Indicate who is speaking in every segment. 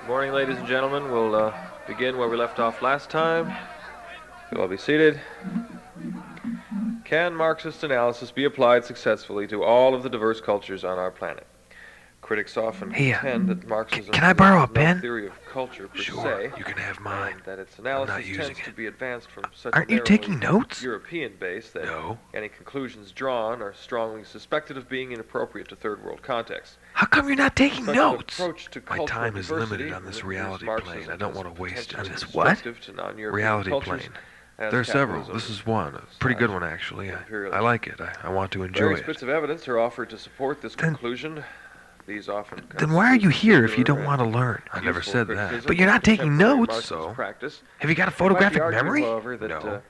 Speaker 1: Good morning, ladies and gentlemen. We'll begin where we left off last time. You'll all be seated. Can Marxist analysis be applied successfully to all of the diverse cultures on our planet? Critics often contend that Marxism
Speaker 2: can I borrow a
Speaker 1: has no
Speaker 2: pen?
Speaker 1: theory of culture per
Speaker 2: Sure,
Speaker 1: se,
Speaker 2: you can have mine.
Speaker 1: and that its
Speaker 2: I'm
Speaker 1: analysis
Speaker 2: not using
Speaker 1: tends to
Speaker 2: it.
Speaker 1: be advanced from such
Speaker 2: Aren't
Speaker 1: a
Speaker 2: you taking
Speaker 1: narrowly
Speaker 2: notes?
Speaker 1: European base that
Speaker 2: No.
Speaker 1: any conclusions drawn are strongly suspected of being inappropriate to third world contexts.
Speaker 2: How come you're not taking
Speaker 1: Such
Speaker 2: notes?
Speaker 1: an approach to
Speaker 2: My
Speaker 1: cultural
Speaker 2: time is
Speaker 1: diversity
Speaker 2: limited on this
Speaker 1: views
Speaker 2: reality
Speaker 1: Marxism
Speaker 2: plane. I don't
Speaker 1: as
Speaker 2: want to waste on
Speaker 1: potentially
Speaker 2: this. What?
Speaker 1: destructive to non-European
Speaker 2: Reality
Speaker 1: cultures,
Speaker 2: plane.
Speaker 1: as
Speaker 2: There are several.
Speaker 1: capitalism
Speaker 2: This is one. A pretty good one, actually. I like it. I want to enjoy
Speaker 1: Various
Speaker 2: it.
Speaker 1: bits of evidence are offered to support this
Speaker 2: Then-
Speaker 1: conclusion. These often
Speaker 2: Then why are you here if you
Speaker 1: constitute
Speaker 2: don't want to learn? I never
Speaker 1: useful
Speaker 2: said that.
Speaker 1: criticism
Speaker 2: But you're not
Speaker 1: of
Speaker 2: taking
Speaker 1: contemporary
Speaker 2: notes,
Speaker 1: Marxist
Speaker 2: so...
Speaker 1: practice.
Speaker 2: Have you got a
Speaker 1: It might be
Speaker 2: photographic
Speaker 1: argued,
Speaker 2: memory?
Speaker 1: however, that
Speaker 2: No.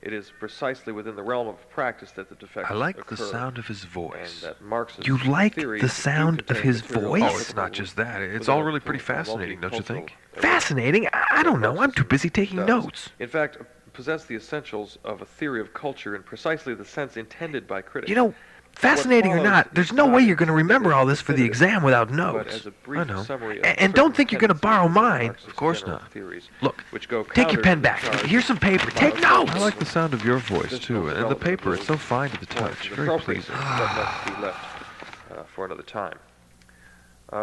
Speaker 1: it is precisely within the realm of practice that the defects
Speaker 2: I like
Speaker 1: occur,
Speaker 2: the sound of his voice.
Speaker 1: and that Marxist
Speaker 2: You like
Speaker 1: theories
Speaker 2: the
Speaker 1: do
Speaker 2: sound of
Speaker 1: contain
Speaker 2: his
Speaker 1: material
Speaker 2: voice?
Speaker 1: applicable
Speaker 2: Oh, it's not just that. It's
Speaker 1: within
Speaker 2: all
Speaker 1: a
Speaker 2: really pretty
Speaker 1: multicultural
Speaker 2: fascinating, don't you think?
Speaker 1: arena.
Speaker 2: Fascinating? I don't know. I'm too busy taking
Speaker 1: Does,
Speaker 2: notes.
Speaker 1: in fact, possess the essentials of a theory of culture in precisely the sense intended by critics.
Speaker 2: You know, fascinating or
Speaker 1: follows
Speaker 2: not,
Speaker 1: is
Speaker 2: there's no way you're going to remember all this for the
Speaker 1: definitive,
Speaker 2: exam without
Speaker 1: but
Speaker 2: notes.
Speaker 1: as a brief
Speaker 2: I know.
Speaker 1: summary of
Speaker 2: And don't
Speaker 1: certain
Speaker 2: think you're going to borrow
Speaker 1: tendencies of
Speaker 2: mine.
Speaker 1: Marxist
Speaker 2: Of course
Speaker 1: general
Speaker 2: not.
Speaker 1: theories,
Speaker 2: Look,
Speaker 1: which go
Speaker 2: take your
Speaker 1: counter
Speaker 2: pen
Speaker 1: to the
Speaker 2: back.
Speaker 1: charge
Speaker 2: Here's some paper.
Speaker 1: of
Speaker 2: Take
Speaker 1: biosocialism.
Speaker 2: notes.
Speaker 3: I like the sound of your voice, too, and the paper. It's so fine to the
Speaker 1: Points
Speaker 3: touch.
Speaker 1: of
Speaker 3: Very
Speaker 1: appropriate,
Speaker 3: pleasing.
Speaker 1: but must be left for another time.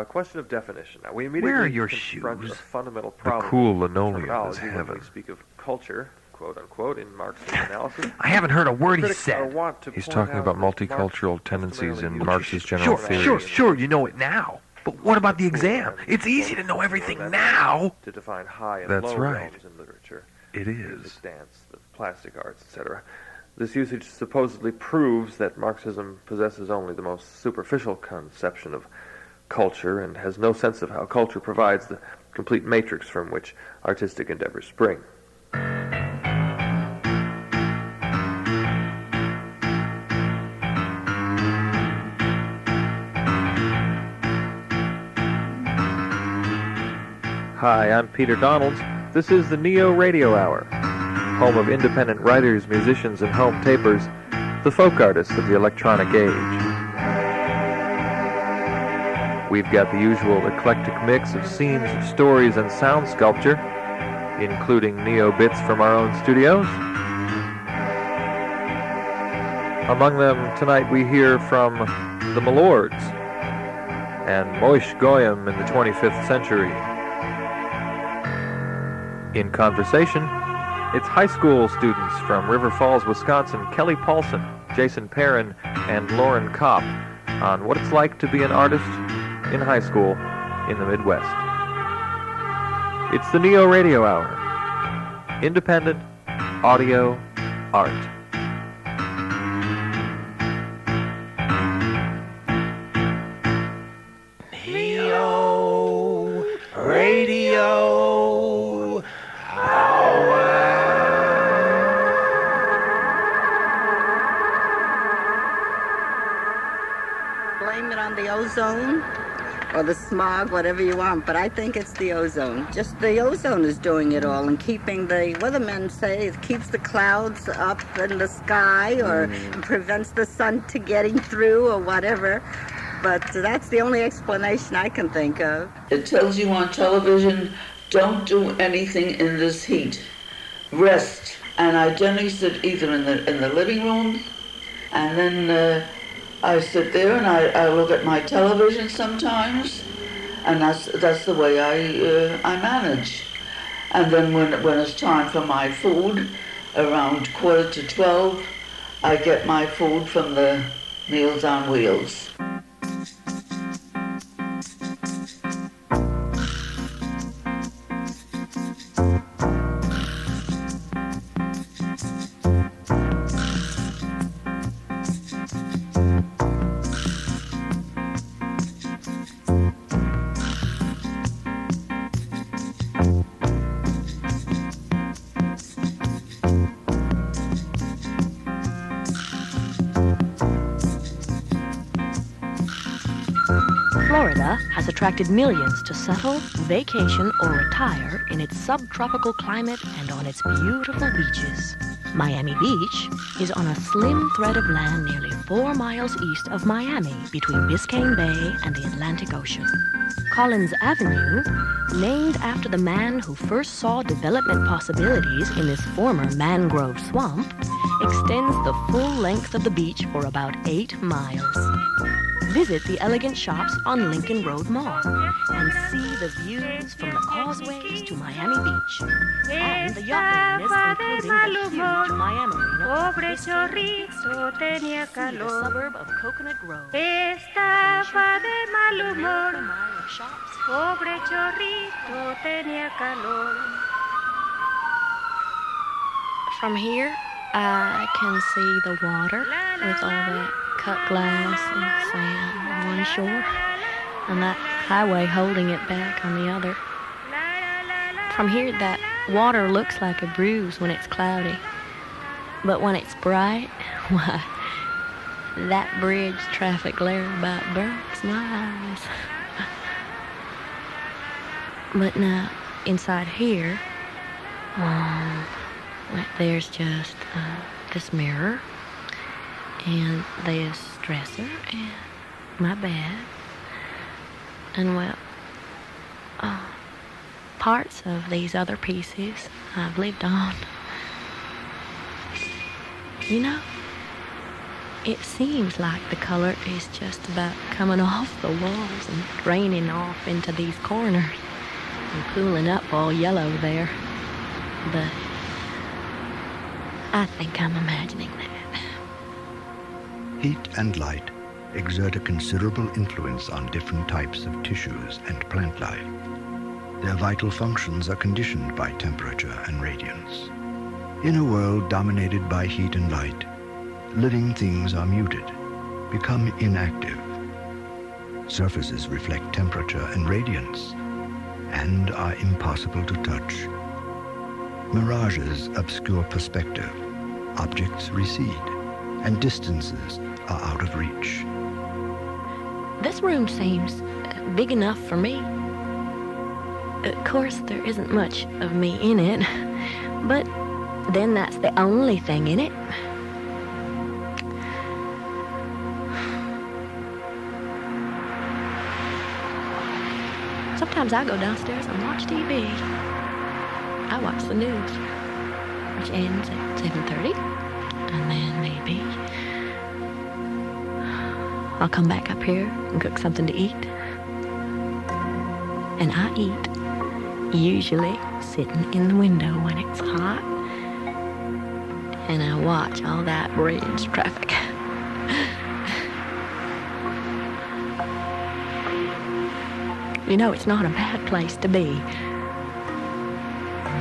Speaker 1: Question of definition. Now, we immediately
Speaker 2: Where are your
Speaker 1: confront
Speaker 2: shoes?
Speaker 1: a fundamental
Speaker 3: The
Speaker 1: problem
Speaker 3: cool
Speaker 1: with
Speaker 3: linoleum is
Speaker 1: terminology when
Speaker 3: heaven.
Speaker 1: we speak of culture, quote unquote, in Marxist analysis.
Speaker 2: I haven't heard a word he
Speaker 1: Critics are
Speaker 2: said.
Speaker 1: wont to
Speaker 3: He's
Speaker 1: point
Speaker 3: talking
Speaker 1: out
Speaker 3: about
Speaker 1: that Marx
Speaker 3: multicultural tendencies in
Speaker 1: customarily
Speaker 3: Marx's
Speaker 1: uses
Speaker 3: general
Speaker 2: Sure,
Speaker 3: theories.
Speaker 2: sure, you know it now. But what about the exam? It's easy to know everything now.
Speaker 1: to define high and
Speaker 3: That's
Speaker 1: low
Speaker 3: right.
Speaker 1: realms in literature,
Speaker 3: It
Speaker 1: music,
Speaker 3: is.
Speaker 1: dance, the plastic arts, etc. This usage supposedly proves that Marxism possesses only the most superficial conception of culture and has no sense of how culture provides the complete matrix from which artistic endeavors spring. Hi, I'm Peter Donalds. This is the NeoRadio Hour, home of independent writers, musicians, and home tapers, the folk artists of the electronic age. We've got the usual eclectic mix of scenes, stories, and sound sculpture, including neo-bits from our own studios. Among them, tonight we hear from the Milords and Moish Goyim in the 25th century. In conversation, it's high school students from River Falls, Wisconsin, Kelly Paulson, Jason Perrin, and Lauren Kopp on what it's like to be an artist in high school in the Midwest. It's the Neo Radio Hour. Independent audio art.
Speaker 2: Neo Radio
Speaker 4: Blame it on the ozone or the smog, whatever you want, but I think it's the ozone. Just the ozone is doing it all and keeping the weathermen say it keeps the clouds up in the sky or prevents the sun to getting through or whatever. But that's the only explanation I can think of.
Speaker 5: It tells you on television, don't do anything in this heat. Rest. And I generally sit either in the living room, and then I sit there and I look at my television sometimes, and that's the way I manage. And then when it's time for my food, around 11:45, I get my food from the Meals on Wheels.
Speaker 6: Florida has attracted millions to settle, vacation, or retire in its subtropical climate and on its beautiful beaches. Miami Beach is on a slim thread of land nearly 4 miles east of Miami between Biscayne Bay and the Atlantic Ocean. Collins Avenue, named after the man who first saw development possibilities in this former mangrove swamp, extends the full length of the beach for about 8 miles. Visit the elegant shops on Lincoln Road Mall and see the views from the causeways to Miami Beach and the yacht business, including the huge Miami Marina, the suburb of Coconut Grove.
Speaker 7: Estaba de mal humor,
Speaker 6: A mile of shops.
Speaker 7: pobre chorrito tenía calor.
Speaker 6: From here, I can see the water with all that cut glass and sand on one shore and that highway holding it back on the other. From here, that water looks like a bruise when it's cloudy. But when it's bright, why, that bridge traffic glare about burns my eyes. But now, inside here, there's just this mirror and this dresser and my bed. And well, parts of these other pieces I've lived on. You know, it seems like the color is just about coming off the walls and draining off into these corners and pooling up all yellow there. But I think I'm imagining that.
Speaker 8: Heat and light exert a considerable influence on different types of tissues and plant life. Their vital functions are conditioned by temperature and radiance. In a world dominated by heat and light, living things are muted, become inactive. Surfaces reflect temperature and radiance and are impossible to touch. Mirages obscure perspective, objects recede, and distances are out of reach.
Speaker 6: This room seems big enough for me. Of course, there isn't much of me in it, but then that's the only thing in it. Sometimes I go downstairs and watch TV. I watch the news, which ends at 7:30, and then maybe I'll come back up here and cook something to eat. And I eat, usually sitting in the window when it's hot, and I watch all that bridge traffic. You know, it's not a bad place to be.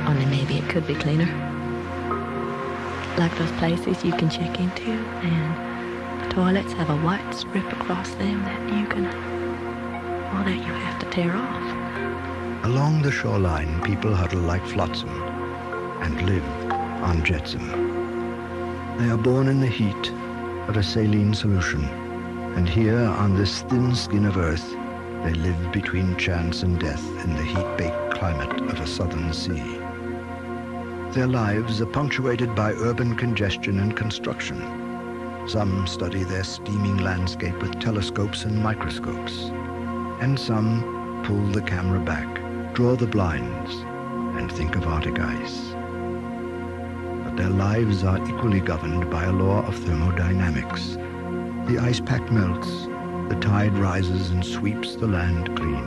Speaker 6: Only maybe it could be cleaner. Like those places you can check into, and the toilets have a white strip across them that you have to tear off.
Speaker 8: Along the shoreline, people huddle like flotsam and live on jetsam. They are born in the heat of a saline solution, and here on this thin skin of earth, they live between chance and death in the heat-baked climate of a southern sea. Their lives are punctuated by urban congestion and construction. Some study their steaming landscape with telescopes and microscopes, and some pull the camera back, draw the blinds, and think of Arctic ice. But their lives are equally governed by a law of thermodynamics. The ice pack melts, the tide rises and sweeps the land clean.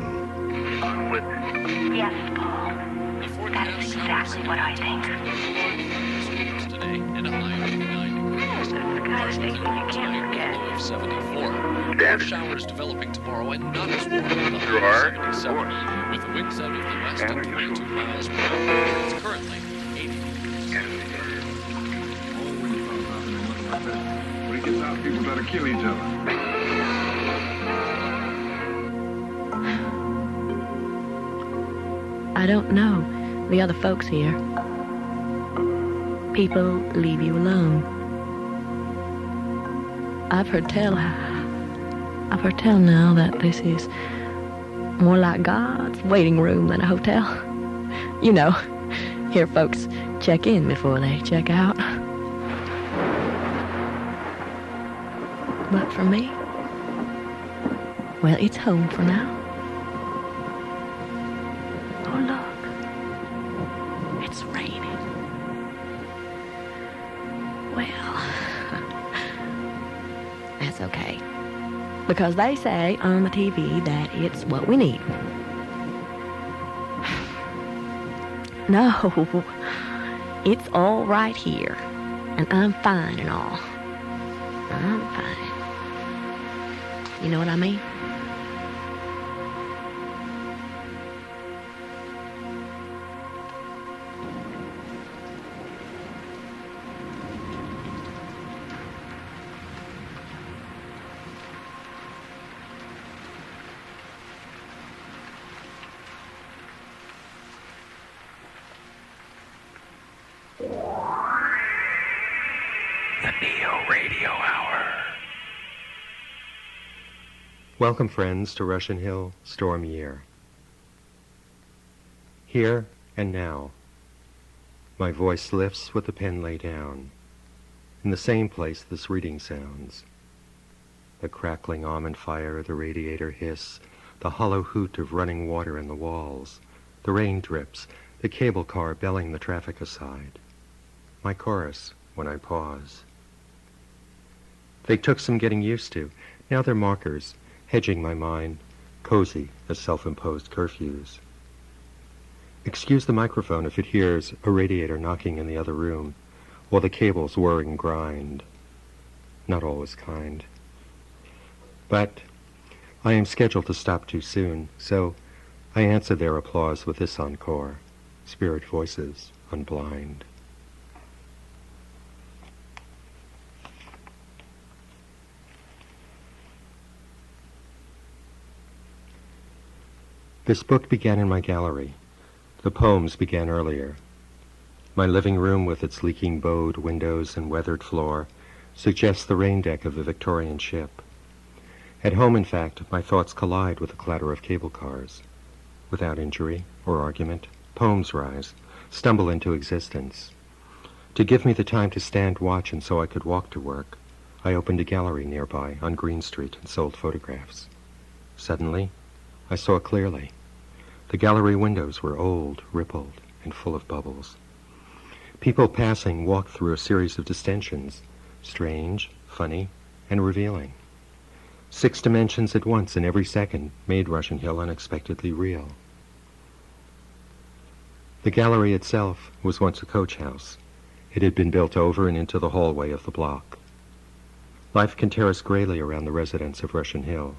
Speaker 9: Yes, Paul. That is exactly what I think.
Speaker 10: Today in a high of 89 degrees.
Speaker 9: The kind of thing that you can't forget.
Speaker 10: Low of 74. Showers developing tomorrow and not as warm on the high of 77. With winds out of the west at 22 miles per hour. It's currently 80 degrees.
Speaker 11: When it gets out, people better kill each other.
Speaker 6: I don't know the other folks here. People leave you alone. I've heard tell now that this is more like God's waiting room than a hotel. You know, here folks check in before they check out. But for me, well, it's home for now. Oh, look. It's raining. Well, that's okay. Because they say on the TV that it's what we need. No, it's all right here. And I'm fine and all. I'm fine. You know what I mean?
Speaker 2: The NeoRadio Hour.
Speaker 12: Welcome, friends, to Russian Hill Storm Year. Here and now, my voice lifts with the pen laid down. In the same place this reading sounds. The crackling almond fire, the radiator hiss, the hollow hoot of running water in the walls, the rain drips, the cable car belling the traffic aside. My chorus when I pause. They took some getting used to. Now they're markers, hedging my mind, cozy as self-imposed curfews. Excuse the microphone if it hears a radiator knocking in the other room, or the cables whir and grind. Not always kind. But I am scheduled to stop too soon, so I answer their applause with this encore, Spirit Voices on Blind. This book began in my gallery. The poems began earlier. My living room with its leaking bowed windows and weathered floor suggests the rain deck of a Victorian ship. At home, in fact, my thoughts collide with the clatter of cable cars. Without injury or argument, poems rise, stumble into existence. To give me the time to stand watch and so I could walk to work, I opened a gallery nearby on Green Street and sold photographs. Suddenly, I saw clearly. The gallery windows were old, rippled, and full of bubbles. People passing walked through a series of distensions, strange, funny, and revealing. 6 dimensions at once in every second made Russian Hill unexpectedly real. The gallery itself was once a coach house. It had been built over and into the hallway of the block. Life can terrace grayly around the residents of Russian Hill.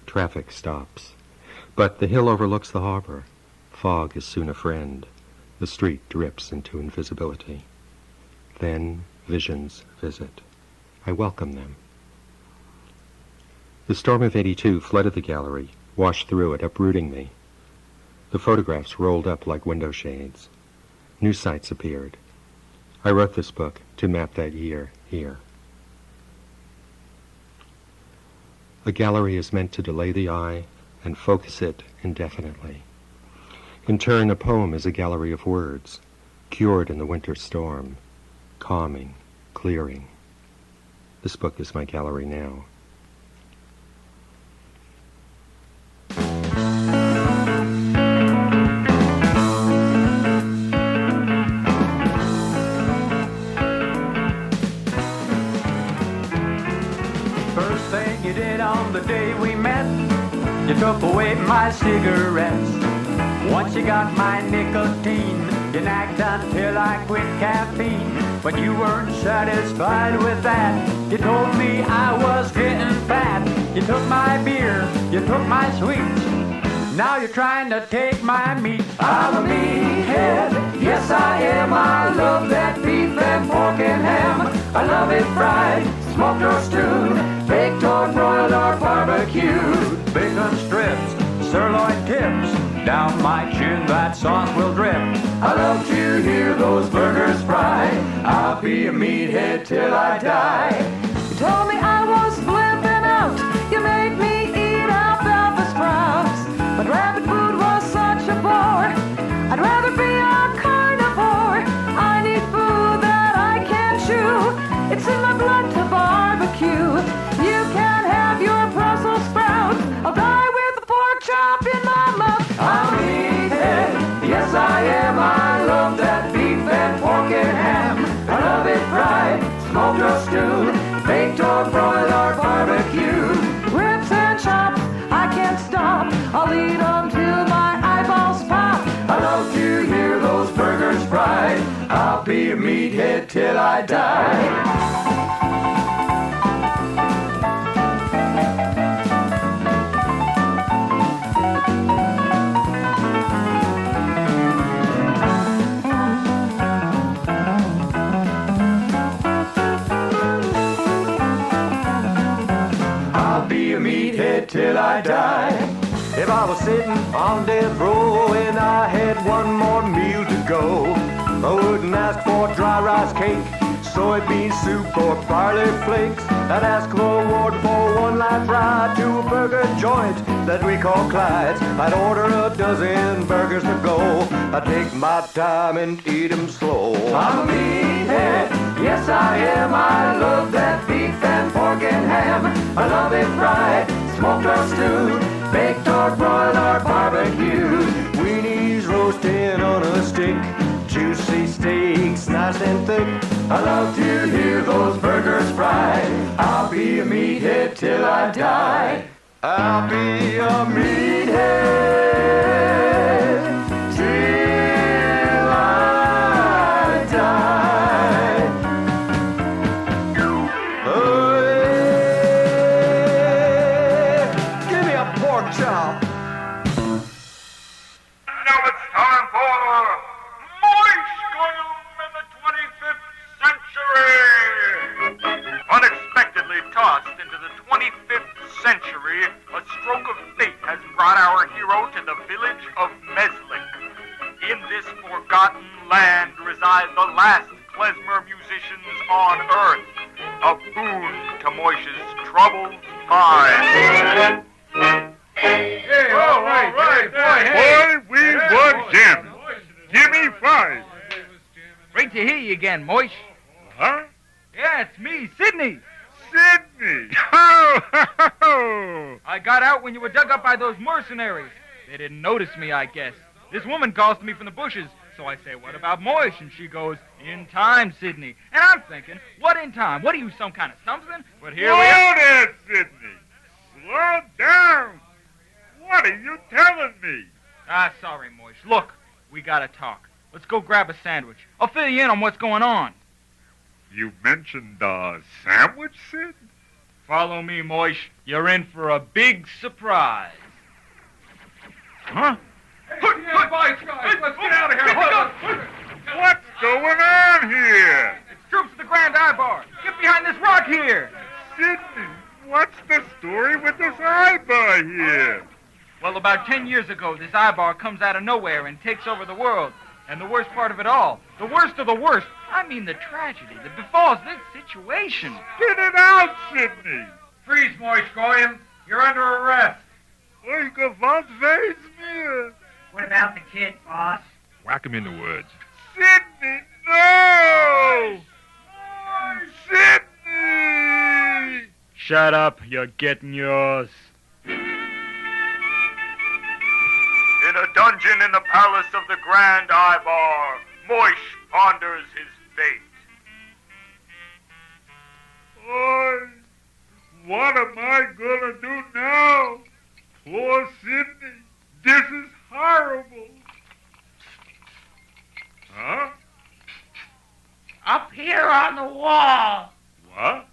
Speaker 12: Traffic stops. But the hill overlooks the harbor. Fog is soon a friend. The street drips into invisibility. Then visions visit. I welcome them. The storm of '82 flooded the gallery, washed through it, uprooting me. The photographs rolled up like window shades. New sights appeared. I wrote this book to map that year here. A gallery is meant to delay the eye and focus it indefinitely. In turn, a poem is a gallery of words, cured in the winter storm, calming, clearing. This book is my gallery now.
Speaker 13: First thing you did on the day we met, you took away my cigarettes. Once you got my nicotine, you nagged until I quit caffeine. But you weren't satisfied with that. You told me I was getting fat. You took my beer, you took my sweets. Now you're trying to take my meat. I'm a meathead, yes I am. I love that beef and pork and ham. I love it fried, smoked or stewed, baked or broiled or barbecued. Bacon strips, sirloin tips, down my chin that sauce will drip. I love to hear those burgers fry. I'll be a meathead till I die.
Speaker 14: You told me I was flipping out. You made me eat alfalfa sprouts. But rabbit food was such a bore. I'd rather be a carnivore. I need food that I can chew. It's in my blood to barbecue. You I'll eat until my eyeballs pop. I love to hear those burgers fried. I'll be a meathead till I die. Till I die. If I was sitting on death row and I had one more meal to go, I wouldn't ask for dry rice cake, soybean soup or barley flakes. I'd ask the Lord for one last ride to a burger joint that we call Clyde's. I'd order a dozen burgers to go. I'd take my time and eat them slow. I'm a meathead, yes I am. I love that beef and pork and ham. I love it fried, smoked or stewed, baked or broiled or barbecued. Weenies roasting on a stick, juicy steaks nice and thick. I love to hear those burgers fried. I'll be a meathead till I die. I'll be a meathead till I die. Oh, yeah. Give me a pork chop.
Speaker 11: Now it's time for Moist Oil in the 25th century. Unexpectedly tossed into the 25th century, a stroke of fate has brought our hero to the village of Meslick. In this forgotten land reside the last klezmer musicians on Earth, a boon to Moish's troubled mind.
Speaker 15: Hey, all right, boy, we were jamming. Give me 5.
Speaker 2: Great to hear you again, Moish.
Speaker 15: Huh?
Speaker 2: Yeah, it's me, Sidney.
Speaker 15: Sidney! Ho, ho, ho.
Speaker 2: I got out when you were dug up by those mercenaries. They didn't notice me, I guess. This woman calls to me from the bushes, so I say, what about Moish? And she goes, in time, Sidney. And I'm thinking, what in time? What are you, some kind of something? But here we are.
Speaker 15: Slow there, Sidney. Slow down. What are you telling me?
Speaker 2: Ah, sorry, Moish. Look, we gotta talk. Let's go grab a sandwich. I'll fill you in on what's going on.
Speaker 15: You mentioned sandwich, Sid?
Speaker 2: Follow me, Moish. You're in for a big surprise. Huh?
Speaker 15: Let's get out of here. What's going on here?
Speaker 2: It's troops of the Grand Ibar. Get behind this rock here.
Speaker 15: Sidney, what's the story with this Ibar here?
Speaker 2: Well, about 10 years ago, this Ibar comes out of nowhere and takes over the world. And the worst part of it all, the worst of the worst, I mean the tragedy that befalls this situation.
Speaker 15: Spit it out, Sidney.
Speaker 11: Freeze, Moish Goyim. You're under arrest.
Speaker 15: Oi, gewalt wees mir.
Speaker 16: What about the kid, boss?
Speaker 15: Whack him in the woods. Sidney, no! Sidney!
Speaker 2: Shut up, you're getting yours.
Speaker 11: In a dungeon in the palace of the Grand Ibar, Moish ponders his fate.
Speaker 15: Oi, what am I gonna do now? Poor Sidney, this is horrible. Huh?
Speaker 16: Up here on the wall.
Speaker 15: What?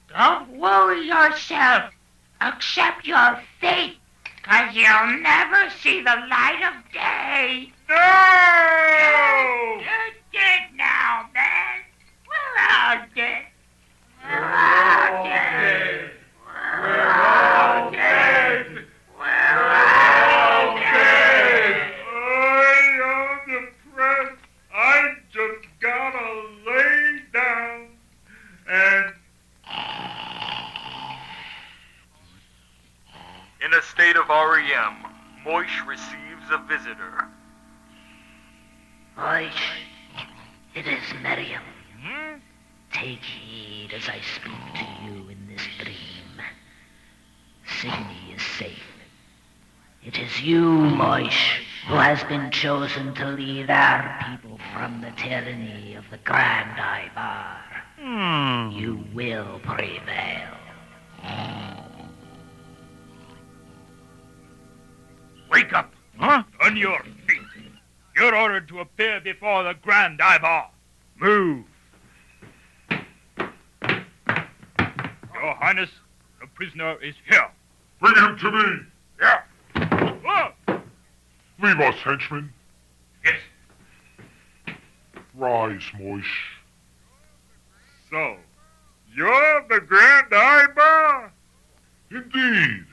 Speaker 16: Don't worry yourself. Accept your fate, 'cause you'll never see the light of day.
Speaker 15: No!
Speaker 16: You're dead now, man. We're all dead. We're all dead. We're all dead. We're all dead.
Speaker 15: I am depressed. I just gotta lay down and...
Speaker 11: In a state of REM, Moish receives a visitor.
Speaker 16: Moish, it is Miriam. Take heed as I speak to you in this dream. Sidney is safe. It is you, Moish, who has been chosen to lead our people from the tyranny of the Grand Ibar. You will prevail.
Speaker 11: Wake up.
Speaker 2: Huh?
Speaker 11: On your feet. You're ordered to appear before the Grand Ivar. Move. Your Highness, the prisoner is here.
Speaker 15: Bring him to me.
Speaker 11: Yeah.
Speaker 15: Leave us, henchmen.
Speaker 11: Yes.
Speaker 15: Rise, Moish.
Speaker 11: So, you're the Grand Ivar?
Speaker 15: Indeed.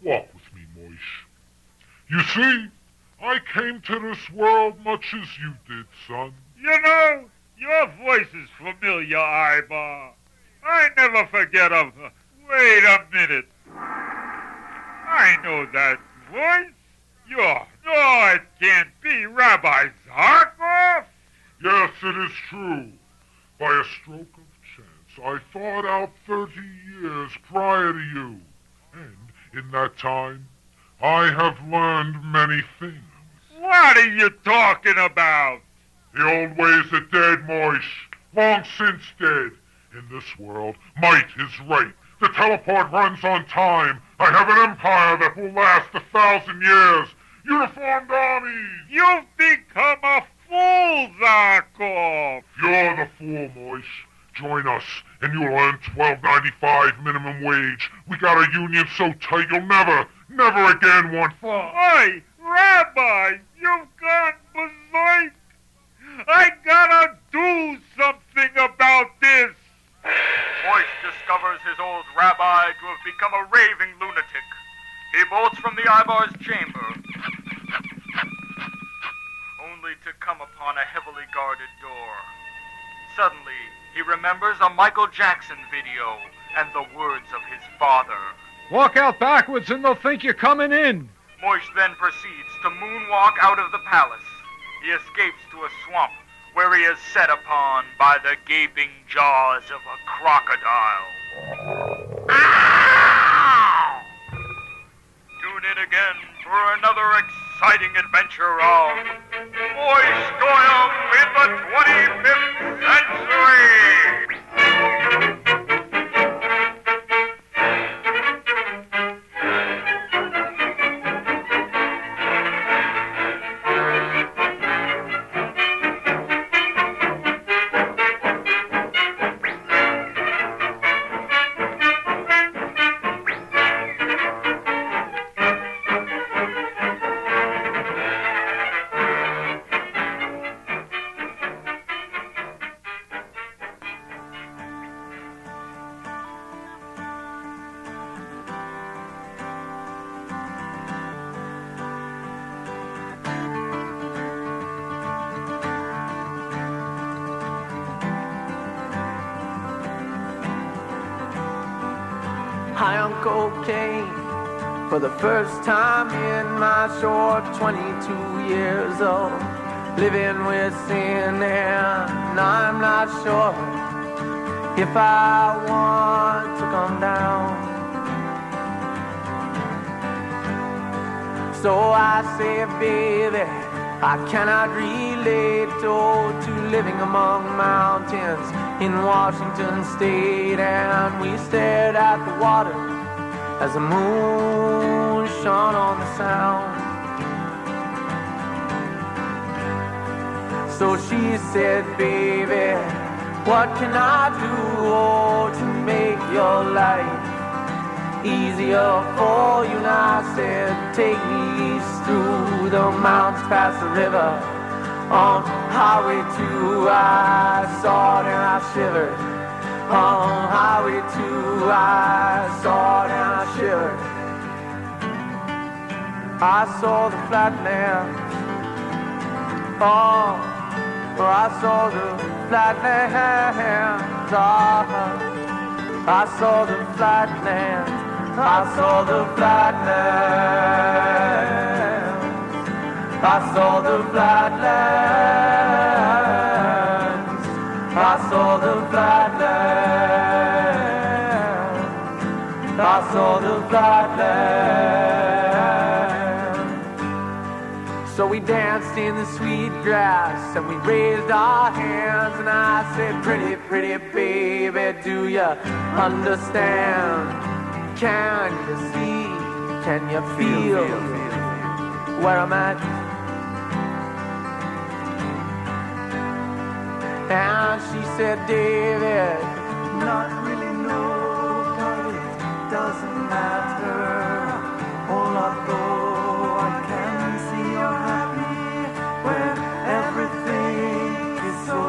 Speaker 15: Walk with me, Moish. You see, I came to this world much as you did, son.
Speaker 11: You know, your voice is familiar, Ivar. I never forget of... Wait a minute. I know that voice. No, it can't be Rabbi Zarkov.
Speaker 15: Yes, it is true. By a stroke of chance, I thought out 30 years prior to you. And in that time, I have learned many things.
Speaker 11: What are you talking about?
Speaker 15: The old ways are dead, Moish. Long since dead. In this world, might is right. The teleport runs on time. I have an empire that will last 1,000 years. Uniformed armies.
Speaker 11: You've become a fool, Zarkov.
Speaker 15: You're the fool, Moish. Join us, and you'll earn $12.95 minimum wage. We got a union so tight you'll never again want fun.
Speaker 11: Hey, Rabbi, you've gone berserk. I gotta do something about this.
Speaker 2: Moish discovers his old rabbi to have become a raving lunatic. He bolts from the Ivar's chamber, only to come upon a heavily guarded door. Suddenly, he remembers a Michael Jackson video and the words of his father.
Speaker 17: Walk out backwards and they'll think you're coming in.
Speaker 2: Moish then proceeds to moonwalk out of the palace. He escapes to a swamp, where he is set upon by the gaping jaws of a crocodile. Ow! Tune in again for another exciting adventure of Moish Goyim in the 25th century!
Speaker 13: High on cocaine for the first time in my short 22 years old. Living with sin and I'm not sure if I want to come down. So I say, baby, I cannot relate to living among mountains in Washington State. And we stared at the water as the moon shone on the sound. So she said, baby, what can I do to make your life easier for you? And I said, take me east through the mountains, past the river, on Highway 2. I saw it and I shivered. On Highway 2, I saw it and I shivered. I saw the flatlands. Oh, I saw the flatlands. I saw the flatlands. I saw the flatlands. I saw the flatlands. I saw the flatlands. I saw the flatlands. So we danced in the sweet grass and we raised our hands, and I said, pretty, pretty baby, do you understand? Can you see? Can you feel? where I'm at. And she said, David, not really no, but it doesn't matter. All I go, I can see you're happy where everything is so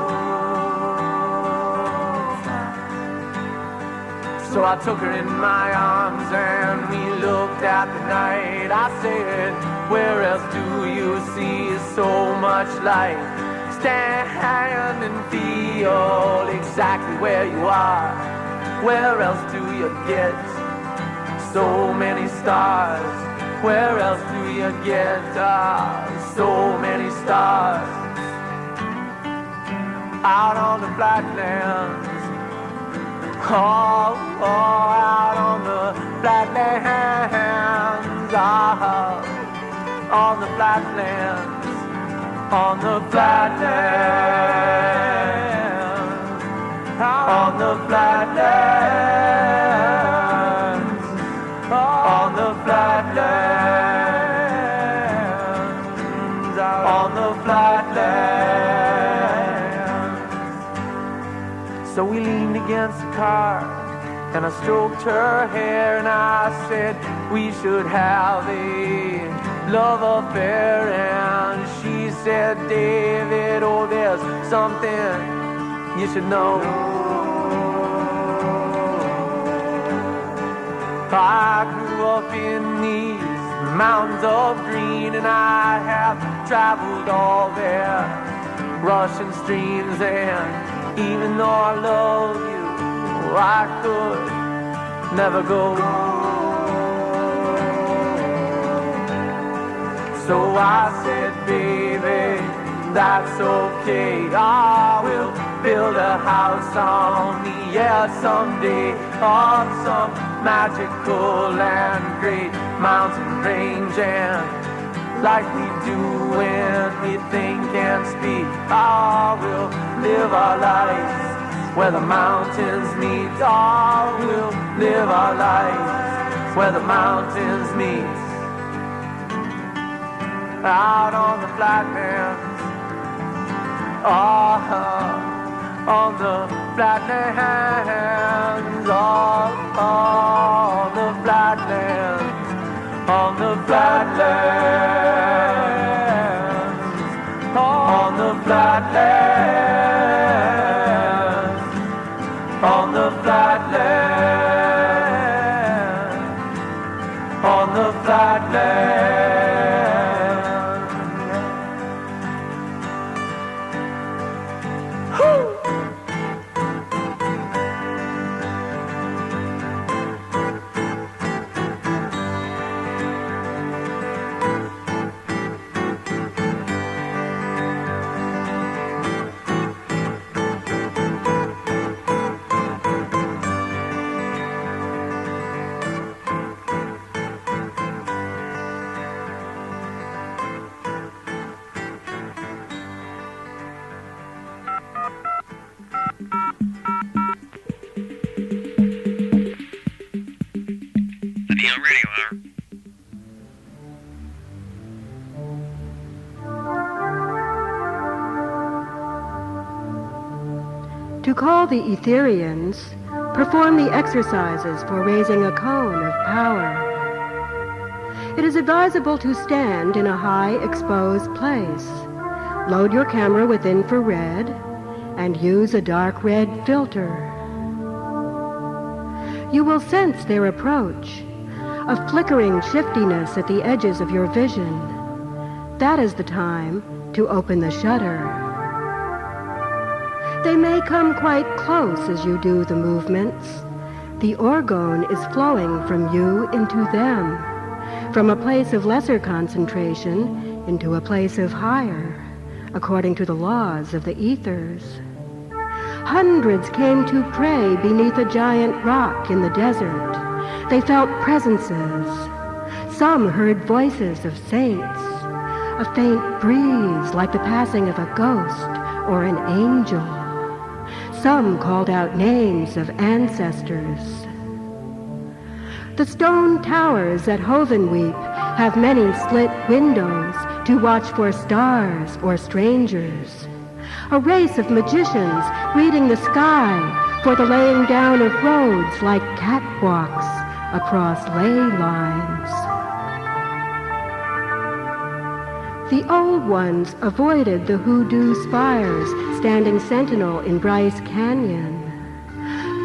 Speaker 13: flat. So I took her in my arms and we looked at the night. I said, where else do you see so much light? Stand and feel exactly where you are. Where else do you get so many stars? Where else do you get so many stars? Out on the flatlands. Oh, out on the flatlands. On the flatlands. On the flatlands, on the flatlands, on the flatlands, on the flatlands. So we leaned against the car and I stroked her hair and I said we should have a love affair, and she said, David, oh, there's something you should know. I grew up in these mountains of green, and I have traveled all their rushing streams, and even though I love you, I could never go. So I said, baby, that's okay. I will build a house on the air someday, on some magical and great mountain range. And like we do when we think and speak, I will live our lives where the mountains meet. I will live our lives where the mountains meet. Out on the flatlands, on the flatlands, on the flatlands, on the flatlands, on the flatlands, on the flatlands, on the flatlands.
Speaker 18: The NeoRadio Hour.
Speaker 19: To call the Etherians, perform the exercises for raising a cone of power. It is advisable to stand in a high exposed place. Load your camera with infrared and use a dark red filter. You will sense their approach, a flickering shiftiness at the edges of your vision. That is the time to open the shutter. They may come quite close as you do the movements. The orgone is flowing from you into them, from a place of lesser concentration into a place of higher, according to the laws of the ethers. Hundreds came to pray beneath a giant rock in the desert. They felt presences. Some heard voices of saints, a faint breeze like the passing of a ghost or an angel. Some called out names of ancestors. The stone towers at Hovenweep have many slit windows to watch for stars or strangers. A race of magicians reading the sky for the laying down of roads like catwalks across ley lines. The old ones avoided the hoodoo spires standing sentinel in Bryce Canyon.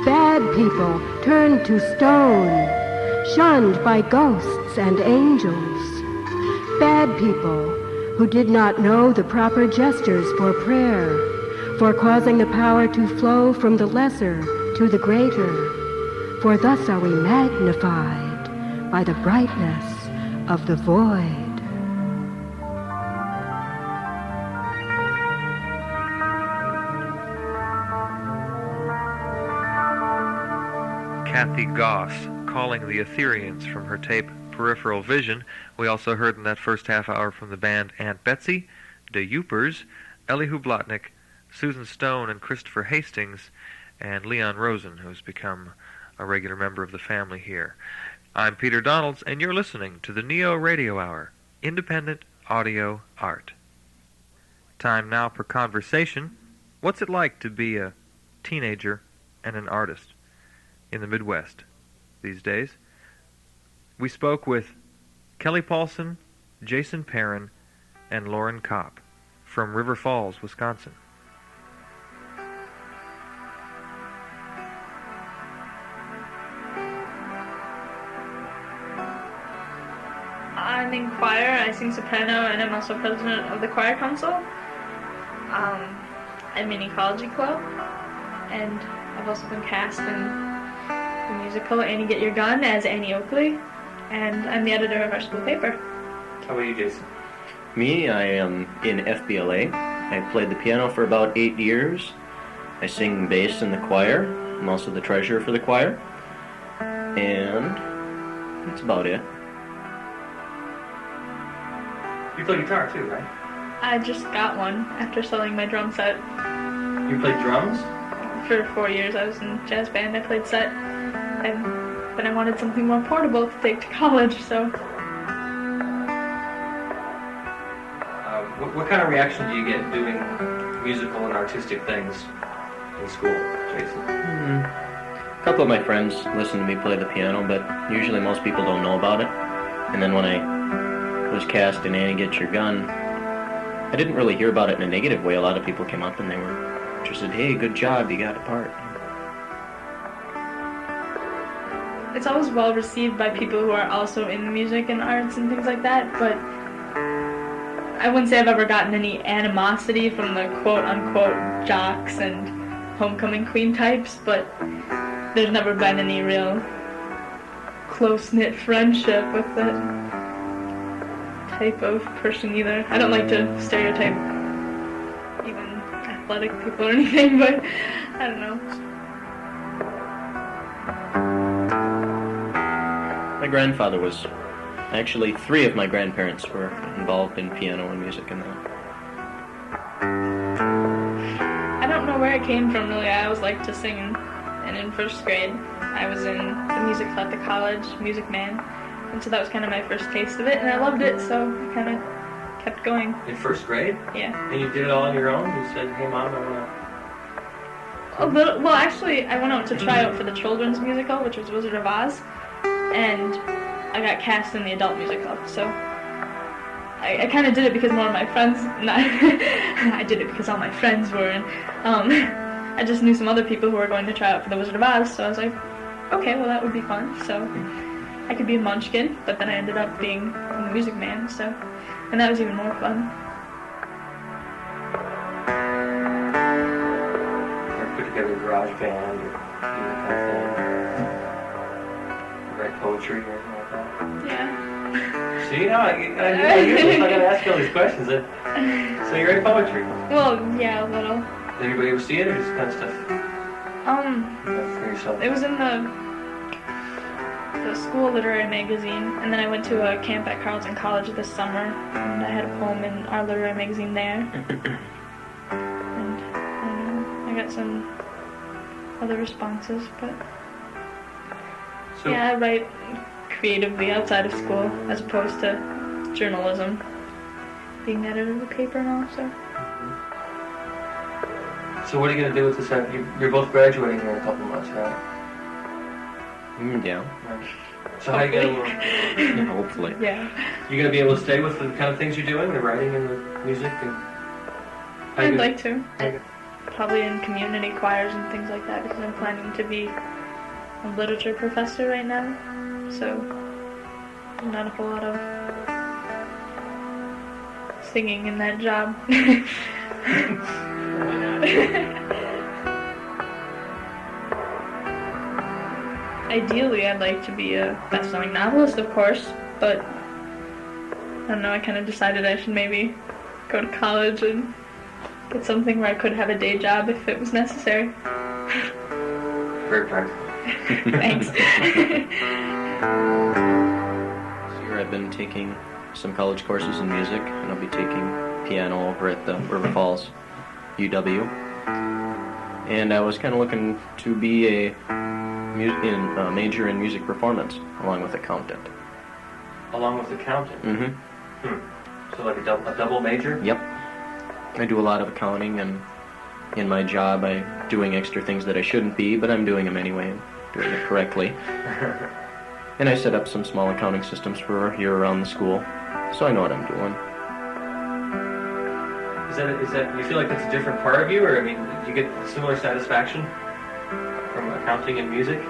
Speaker 19: Bad people turned to stone, shunned by ghosts and angels. Bad people who did not know the proper gestures for prayer, for causing the power to flow from the lesser to the greater. For thus are we magnified by the brightness of the void.
Speaker 1: Kathy Goss calling the Etherians from her tape Peripheral Vision. We also heard in that first half hour from the band Aunt Betsy, the Youpers, Elihu Blotnick, Susan Stone and Christopher Hastings, and Leon Rosen, who's become a regular member of the family here. I'm Peter Donalds, and you're listening to the NeoRadio Hour, independent audio art. Time now for conversation. What's it like to be a teenager and an artist in the Midwest these days? We spoke with Kelly Paulson, Jason Perrin, and Lauren Kopp from River Falls, Wisconsin.
Speaker 18: I'm in choir, I sing soprano, and I'm also president of the choir council. I'm in Ecology Club, and I've also been cast in the musical Annie Get Your Gun as Annie Oakley, and I'm the editor of our school paper.
Speaker 20: How about you, Jason? Me, I am in FBLA. I played the piano for about 8 years. I sing bass in the choir. I'm also the treasurer for the choir. And that's about it.
Speaker 21: You play guitar too, right?
Speaker 18: I just got one after selling my drum set.
Speaker 21: You played drums?
Speaker 18: For 4 years I was in jazz band. I played set, but I wanted something more portable to take to college, so...
Speaker 21: What kind of reaction do you get doing musical and artistic things in school, Jason?
Speaker 20: A couple of my friends listen to me play the piano, but usually most people don't know about it. And then when I was cast in Annie Get Your Gun, I didn't really hear about it in a negative way. A lot of people came up and they were just said, "Hey, good job, you got a part."
Speaker 18: It's always well received by people who are also in music and arts and things like that, but I wouldn't say I've ever gotten any animosity from the quote-unquote jocks and homecoming queen types, but there's never been any real close-knit friendship with that type of person either. I don't like to stereotype even athletic people or anything, but I don't know.
Speaker 20: My grandfather was... Actually, 3 of my grandparents were involved in piano and music and that.
Speaker 18: I don't know where it came from, really. I always liked to sing, and in first grade, I was in the music club at the college, Music Man, and so that was kind of my first taste of it, and I loved it, so I kind of kept going.
Speaker 21: In first grade?
Speaker 18: Yeah.
Speaker 21: And you did it all on your own? You said, "Hey, Mom, I want
Speaker 18: to..." Well, actually, I went out to try out for the children's musical, which was Wizard of Oz, and I got cast in the adult musical, so I kind of did it because more of my friends, I did it because all my friends were, and I just knew some other people who were going to try out for the Wizard of Oz, so I was like, okay, well that would be fun, so I could be a munchkin, but then I ended up being a Music Man, so, and that was even more fun.
Speaker 21: Or put together a garage band, or do that kind of thing. Write poetry or anything like that?
Speaker 18: Yeah.
Speaker 21: See, now I gotta ask you all these questions. So you write poetry?
Speaker 18: Well, yeah, a little.
Speaker 21: Did anybody ever see it, or just kind of stuff? For yourself?
Speaker 18: It was in the school literary magazine, and then I went to a camp at Carleton College this summer, and I had a poem in our literary magazine there. And I don't know, I got some other responses, but
Speaker 21: so,
Speaker 18: yeah, I write creatively outside of school as opposed to journalism, being editor of the paper and all.
Speaker 21: So what are you going to do with this? You're both graduating here in a couple months, right?
Speaker 20: Yeah.
Speaker 21: Right. So how are you going to...
Speaker 20: Hopefully.
Speaker 18: Yeah.
Speaker 21: You going to be able to stay with the kind of things you're doing, the writing and the music? And
Speaker 18: I'd like to. Probably in community choirs and things like that, because I'm planning to be a literature professor right now. So not a whole lot of singing in that job. Ideally, I'd like to be a best-selling novelist, of course, but I don't know, I kind of decided I should maybe go to college and get something where I could have a day job if it was necessary.
Speaker 21: Very practical.
Speaker 18: Thanks.
Speaker 20: This year I've been taking some college courses in music, and I'll be taking piano over at the River Falls UW. And I was kind of looking to be a major in music performance, along with accountant.
Speaker 21: Along with accountant?
Speaker 20: Mm-hmm.
Speaker 21: So like a double major?
Speaker 20: Yep. I do a lot of accounting, and in my job I'm doing extra things that I shouldn't be, but I'm doing them anyway and doing it correctly. And I set up some small accounting systems for here around the school, so I know what I'm doing.
Speaker 21: Is that you feel like that's a different part of you, or I mean, do you get similar satisfaction from accounting and music?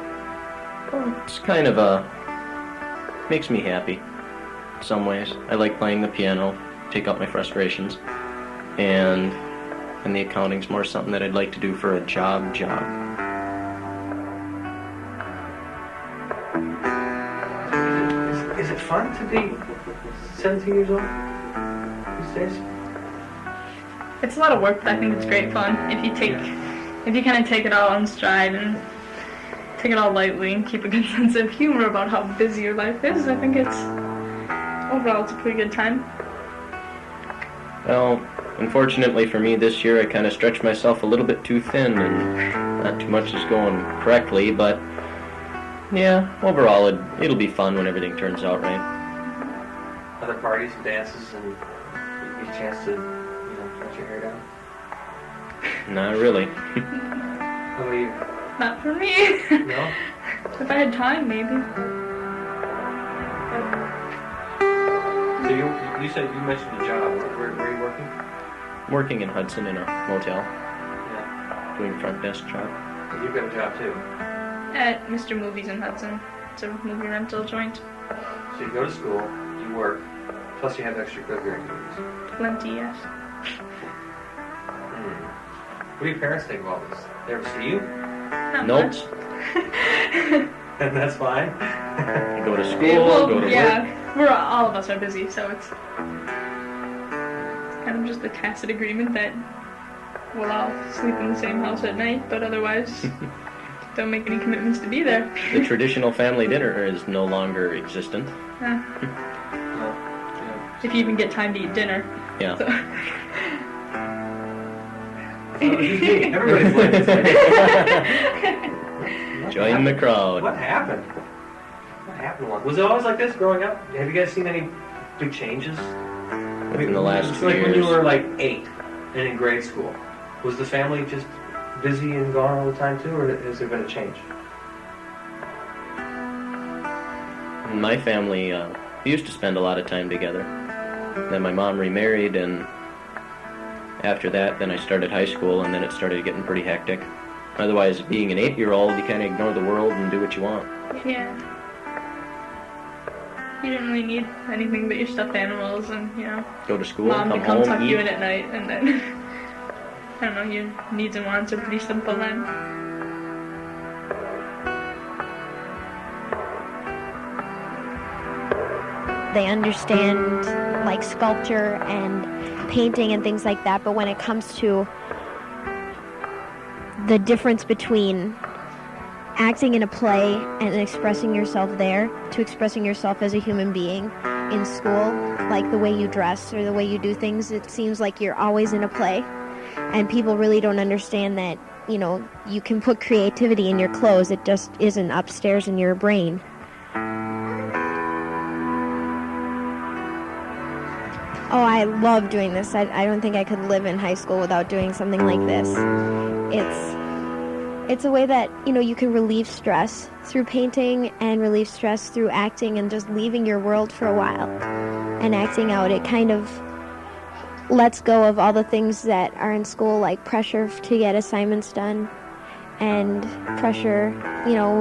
Speaker 20: Well, it's kind of makes me happy in some ways. I like playing the piano, take out my frustrations, and the accounting's more something that I'd like to do for a job.
Speaker 21: Is it fun to be 17 years old these days?
Speaker 18: It's a lot of work, but I think it's great fun if you kind of take it all in stride and take it all lightly and keep a good sense of humor about how busy your life is. I think overall it's a pretty good time.
Speaker 20: Well, unfortunately for me this year I kind of stretched myself a little bit too thin and not too much is going correctly, but yeah, overall it'll be fun when everything turns out right.
Speaker 21: Other parties and dances and you get a chance to let your hair down?
Speaker 20: Not really.
Speaker 21: How about you?
Speaker 18: Not for me.
Speaker 21: No?
Speaker 18: If I had time, maybe.
Speaker 21: So you said you mentioned a job. Where are you working?
Speaker 20: Working in Hudson in a motel.
Speaker 21: Yeah.
Speaker 20: Doing front desk job.
Speaker 21: And you've got a job too?
Speaker 18: At Mr. Movies in Hudson. It's a movie rental joint.
Speaker 21: So you go to school, you work, plus you have extracurricular activities.
Speaker 18: Plenty, yes.
Speaker 21: What do your parents think of all this? They ever see you?
Speaker 18: Not
Speaker 20: Nope.
Speaker 18: much.
Speaker 21: And that's fine.
Speaker 20: You go to school, go to work.
Speaker 18: All of us are busy, so it's kind of just a tacit agreement that we'll all sleep in the same house at night, but otherwise don't make any commitments to be there.
Speaker 20: The traditional family dinner is no longer existent.
Speaker 18: If you even get time to eat dinner.
Speaker 20: Yeah.
Speaker 18: So.
Speaker 21: Everybody's like
Speaker 20: Join the crowd.
Speaker 21: What happened? Was it always like this growing up? Have you guys seen any big changes?
Speaker 20: Within the last 2
Speaker 21: like
Speaker 20: years.
Speaker 21: When you were like 8 and in grade school, was the family just busy and gone all the time too, or has there been a change?
Speaker 20: In my family, we used to spend a lot of time together. Then my mom remarried, and after that, then I started high school, and then it started getting pretty hectic. Otherwise, being an 8-year-old, you kind of ignore the world and do what you want.
Speaker 18: Yeah. You didn't really need anything but your stuffed animals and,
Speaker 20: Go to school,
Speaker 18: Mom
Speaker 20: come
Speaker 18: to come
Speaker 20: home,
Speaker 18: tuck
Speaker 20: eat.
Speaker 18: you in at night, and then, I don't know, your needs and wants are pretty simple then.
Speaker 3: They understand like sculpture and painting and things like that, but when it comes to the difference between acting in a play and expressing yourself there to expressing yourself as a human being in school, like the way you dress or the way you do things, it seems like you're always in a play, and people really don't understand that, you can put creativity in your clothes, it just isn't upstairs in your brain. oh, I love doing this. I don't think I could live in high school without doing something like this. It's a way that, you can relieve stress through painting and relieve stress through acting and just leaving your world for a while and acting out. It kind of lets go of all the things that are in school, like pressure to get assignments done and pressure,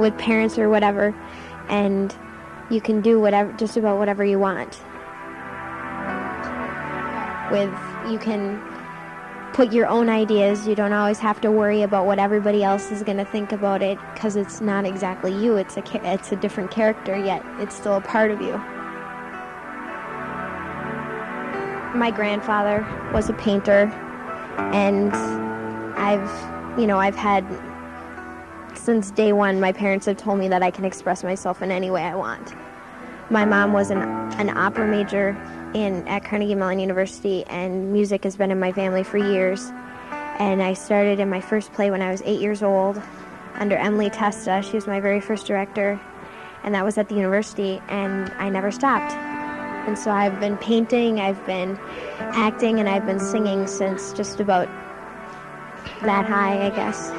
Speaker 3: with parents or whatever, and you can do just about whatever you want. You can put your own ideas. You don't always have to worry about what everybody else is going to think about it, because it's not exactly you. It's a different character, yet it's still a part of you. My grandfather was a painter, and I've had, since day one, my parents have told me that I can express myself in any way I want. My mom was an opera major at Carnegie Mellon University, and music has been in my family for years. And I started in my first play when I was 8 years old under Emily Testa. She was my very first director, and that was at the university, and I never stopped. And so I've been painting, I've been acting, and I've been singing since just about that high, I guess.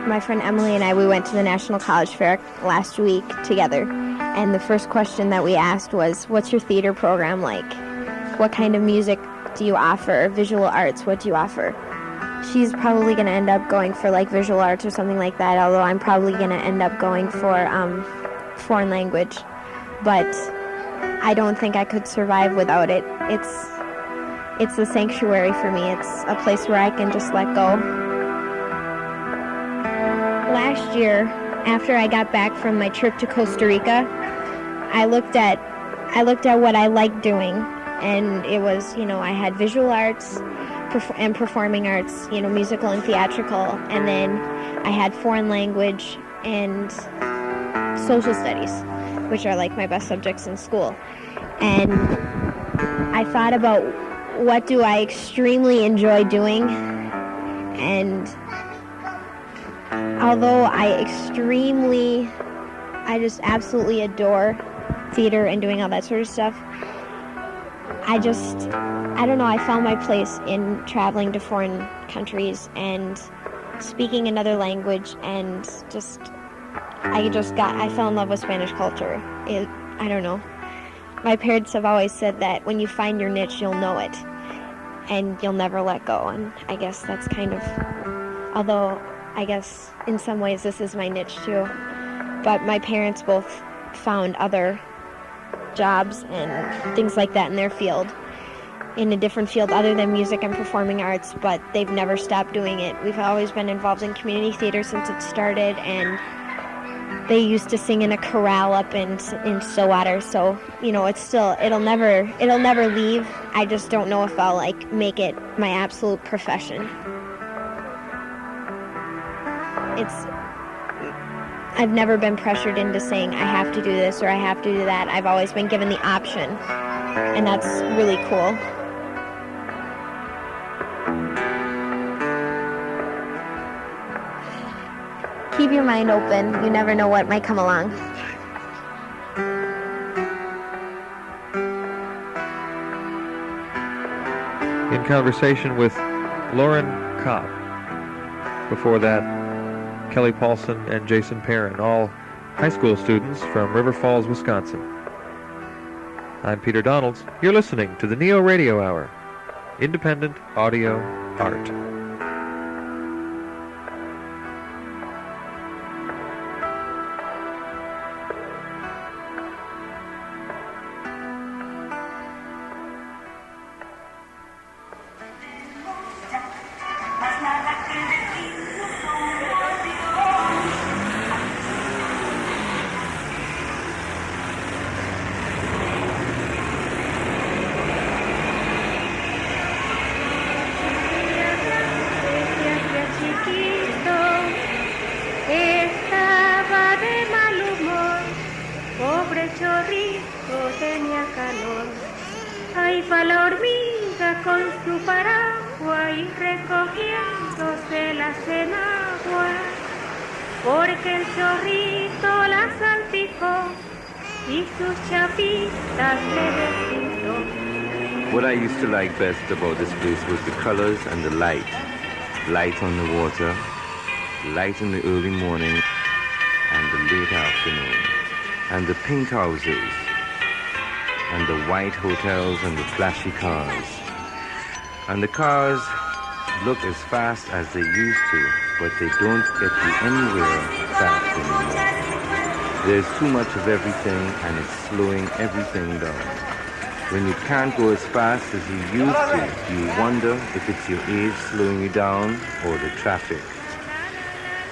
Speaker 3: My friend Emily and I, we went to the National College Fair last week together, and the first question that we asked was, what's your theater program like? What kind of music do you offer? Visual arts, what do you offer? She's probably going to end up going for like visual arts or something like that, although I'm probably going to end up going for foreign language. But I don't think I could survive without it. It's a sanctuary for me. It's a place where I can just let go. Last year, after I got back from my trip to Costa Rica, I looked at what I liked doing, and it was, I had visual arts and performing arts, musical and theatrical, and then I had foreign language and social studies, which are like my best subjects in school. And I thought about what do I extremely enjoy doing, and although I just absolutely adore theater and doing all that sort of stuff, I don't know, I found my place in traveling to foreign countries and speaking another language, and I fell in love with Spanish culture. I don't know. My parents have always said that when you find your niche, you'll know it, and you'll never let go, and I guess that's kind of, although I guess in some ways this is my niche too. But my parents both found other jobs and things like that in their field, in a different field other than music and performing arts, but they've never stopped doing it. We've always been involved in community theater since it started, and they used to sing in a chorale up in Stillwater, so it'll never leave. I just don't know if I'll make it my absolute profession. I've never been pressured into saying I have to do this or I have to do that. I've always been given the option, and that's really cool. Keep your mind open. You never know what might come along.
Speaker 1: In conversation with Lauren Kopp. Before that, Kelly Paulson and Jason Perrin, all high school students from River Falls, Wisconsin. I'm Peter Donalds. You're listening to the NeoRadio Hour, independent audio art.
Speaker 7: y sus chapitas le repito.
Speaker 4: What I used to like best about this place was the colors and the light. Light on the water, light in the early morning and the late afternoon, and the pink houses, and the white hotels and the flashy cars. And the cars look as fast as they used to, but they don't get you anywhere fast anymore. There's too much of everything and it's slowing everything down. When you can't go as fast as you used to, you wonder if it's your age slowing you down or the traffic.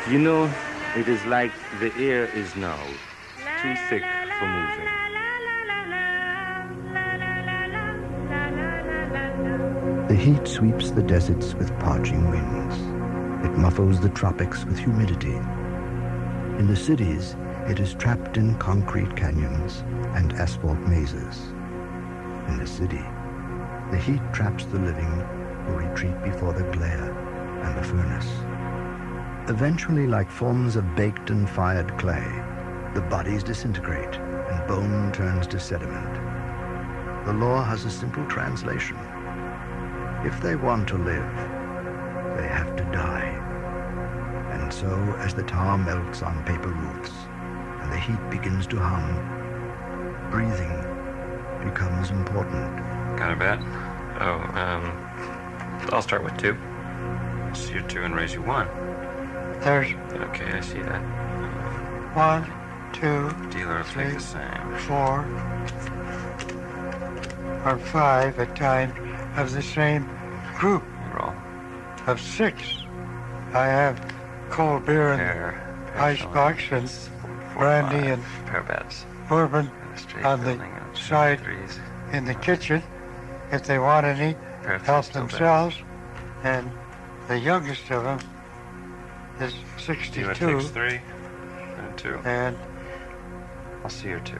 Speaker 4: You know, it is like the air is now too thick for moving.
Speaker 8: The heat sweeps the deserts with parching winds. It muffles the tropics with humidity. In the cities, it is trapped in concrete canyons and asphalt mazes. In the city, the heat traps the living who retreat before the glare and the furnace. Eventually, like forms of baked and fired clay, the bodies disintegrate and bone turns to sediment. The law has a simple translation. If they want to live, they have to die. And so, as the tar melts on paper roofs and the heat begins to hum, breathing becomes important.
Speaker 22: Got a bet? Oh, I'll start with 2. So you're 2 and raise you 1.
Speaker 23: There's...
Speaker 22: Okay, I see that.
Speaker 23: 1, 2,
Speaker 22: Dealer will
Speaker 23: 3,
Speaker 22: take the same.
Speaker 23: 4, or 5 at times of the same group.
Speaker 22: Roll.
Speaker 23: Of 6. I have cold beer and icebox and brandy and
Speaker 22: pair bets.
Speaker 23: bourbon on the side in the kitchen if they want any, help themselves. And the youngest of them is 62.
Speaker 22: Dealer takes 3 and 2.
Speaker 23: And
Speaker 22: I'll see your 2.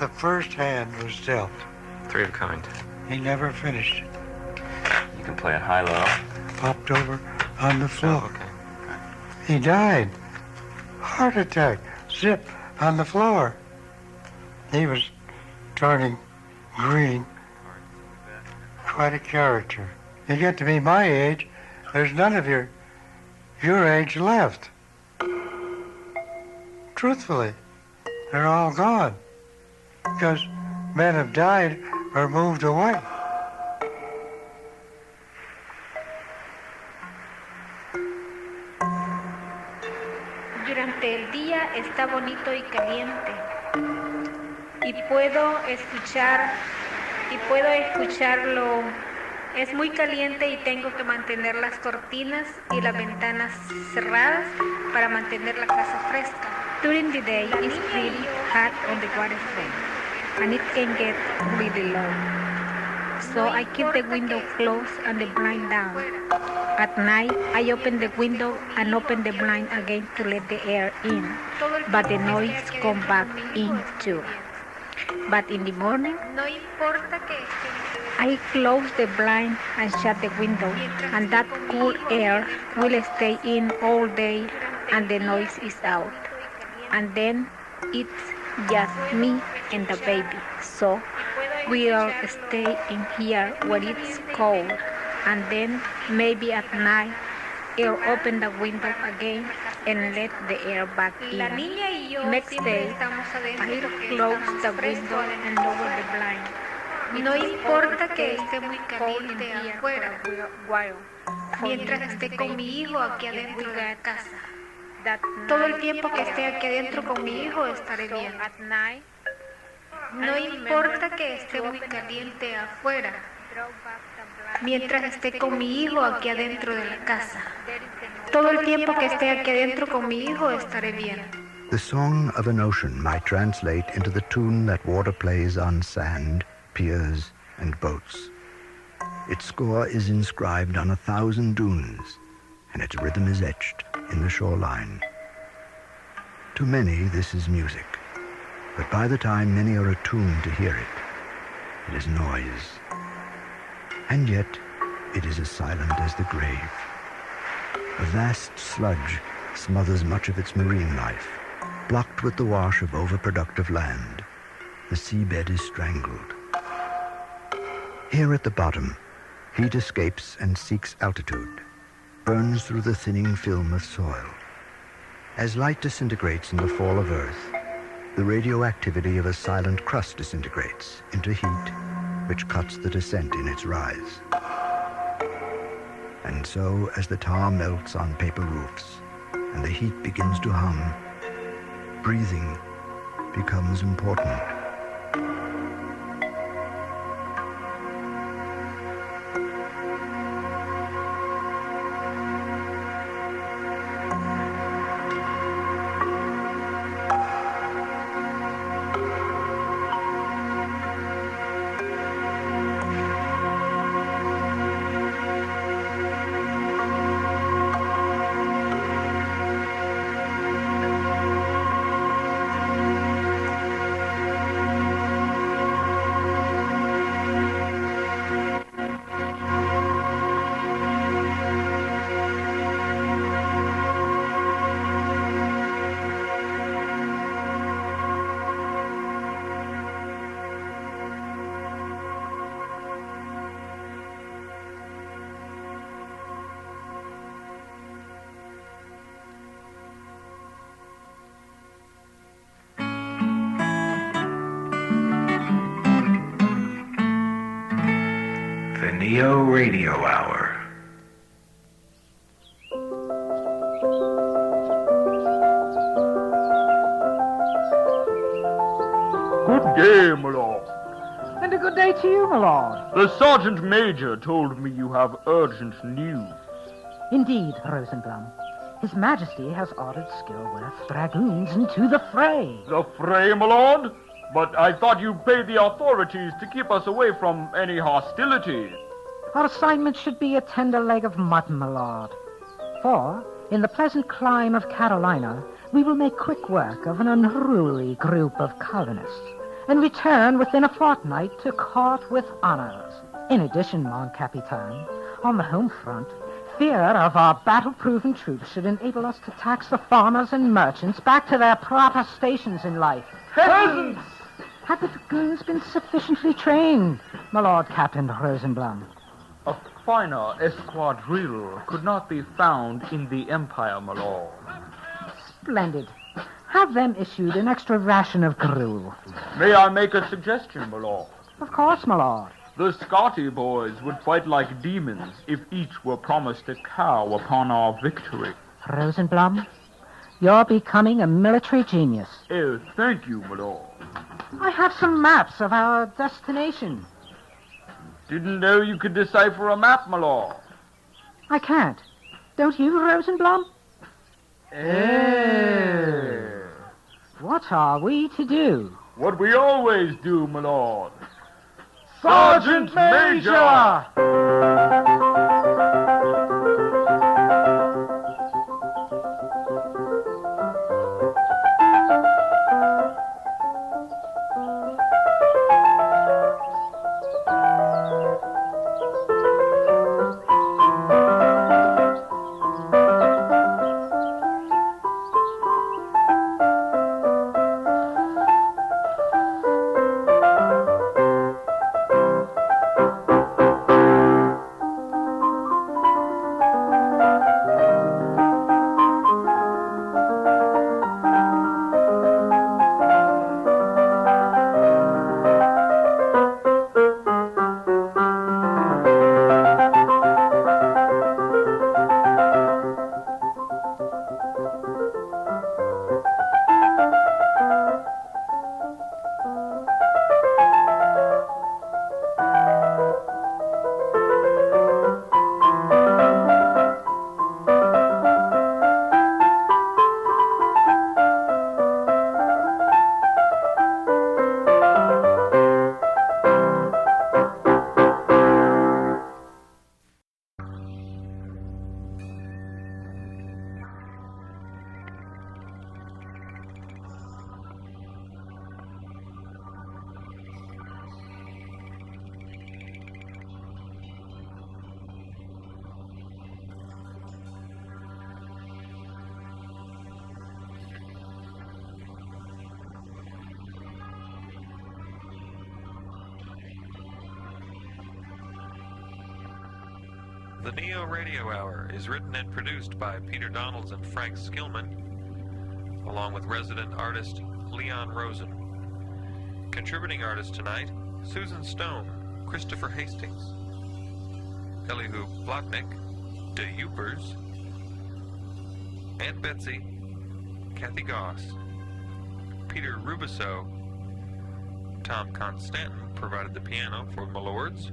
Speaker 23: the first hand was dealt.
Speaker 22: 3 of kind.
Speaker 23: He never finished it.
Speaker 22: You can play it high-low.
Speaker 23: Popped over on the floor.
Speaker 22: Oh, okay.
Speaker 23: He died. Heart attack. Zip on the floor. He was turning green. Quite a character. You get to be my age, there's none of your age left. Truthfully, they're all gone. Because men have died or moved away.
Speaker 24: Durante el día está bonito y caliente. Y puedo escucharlo. Es muy caliente y tengo que mantener las cortinas y las ventanas cerradas para mantener la casa fresca. During the day, it's pretty hot on the waterfront, and it can get really low. So I keep the window closed and the blind down. At night, I open the window and open the blind again to let the air in, but the noise comes back in too. But in the morning, I close the blind and shut the window, and that cool air will stay in all day and the noise is out. And then it's just me and the baby. So we'll stay in here where it's cold, and then maybe at night I'll open the window again and let the air back in. Next day, I'll close the window and lower the blind. No importa que esté muy caliente afuera, mientras esté con mi hijo aquí adentro de la casa. Todo el tiempo que esté aquí adentro con mi hijo estaré bien. No importa que esté muy caliente afuera, mientras esté con mi hijo aquí adentro de la casa. Todo el tiempo que esté aquí adentro con mi hijo estaré bien.
Speaker 8: The song of an ocean might translate into the tune that water plays on sand, piers, and boats. Its score is inscribed on 1,000 dunes, and its rhythm is etched in the shoreline. To many, this is music, but by the time many are attuned to hear it, it is noise. And yet, it is as silent as the grave. A vast sludge smothers much of its marine life, Blocked with the wash of overproductive land, the seabed is strangled. Here at the bottom, heat escapes and seeks altitude, burns through the thinning film of soil. As light disintegrates in the fall of Earth, the radioactivity of a silent crust disintegrates into heat, which cuts the descent in its rise. And so, as the tar melts on paper roofs and the heat begins to hum, breathing becomes important.
Speaker 5: NeoRadio Hour.
Speaker 6: Good day, my lord.
Speaker 9: And a good day to you, my lord.
Speaker 6: The Sergeant Major told me you have urgent news.
Speaker 9: Indeed, Rosenblum. His Majesty has ordered Skillworth dragoons into the fray.
Speaker 6: The fray, my lord? But I thought you paid the authorities to keep us away from any hostility.
Speaker 9: Our assignment should be a tender leg of mutton, my lord. For, in the pleasant clime of Carolina, we will make quick work of an unruly group of colonists, and return within a fortnight to court with honors. In addition, mon capitaine, on the home front, fear of our battle-proven troops should enable us to tax the farmers and merchants back to their proper stations in life.
Speaker 6: Peasants!
Speaker 9: Had the dragoons been sufficiently trained, my lord Captain Rosenblum?
Speaker 6: A finer esquadrille could not be found in the Empire, my lord.
Speaker 9: Splendid. Have them issued an extra ration of gruel.
Speaker 6: May I make a suggestion, my lord?
Speaker 9: Of course, my lord.
Speaker 6: The Scotty boys would fight like demons if each were promised a cow upon our victory.
Speaker 9: Rosenblum, you're becoming a military genius.
Speaker 6: Oh, thank you, my lord.
Speaker 9: I have some maps of our destination.
Speaker 6: Didn't know you could decipher a map, my lord.
Speaker 9: I can't. Don't you, Rosenblum? What are we to do?
Speaker 6: What we always do, my lord.
Speaker 9: Sergeant Major!
Speaker 1: The NeoRadio Hour is written and produced by Peter Donalds and Frank Skillman, along with resident artist Leon Rosen. Contributing artists tonight, Susan Stone, Christopher Hastings, Elihu Blotnick, De Youpers, Aunt Betsy, Kathy Goss, Peter Rubiso, Tom Constantin provided the piano for Milords,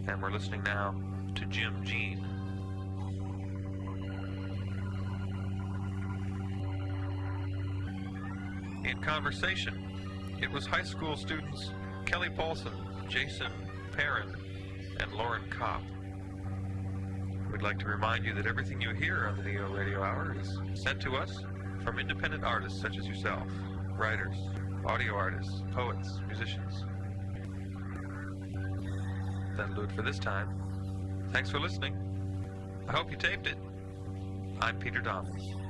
Speaker 1: and we're listening now to Jim Jean. In conversation, it was high school students Kelly Paulson, Jason Perrin, and Lauren Kopp. We'd like to remind you that everything you hear on the Neo Radio Hour is sent to us from independent artists such as yourself, writers, audio artists, poets, musicians. That'll do it for this time. Thanks for listening. I hope you taped it. I'm Peter Donalds.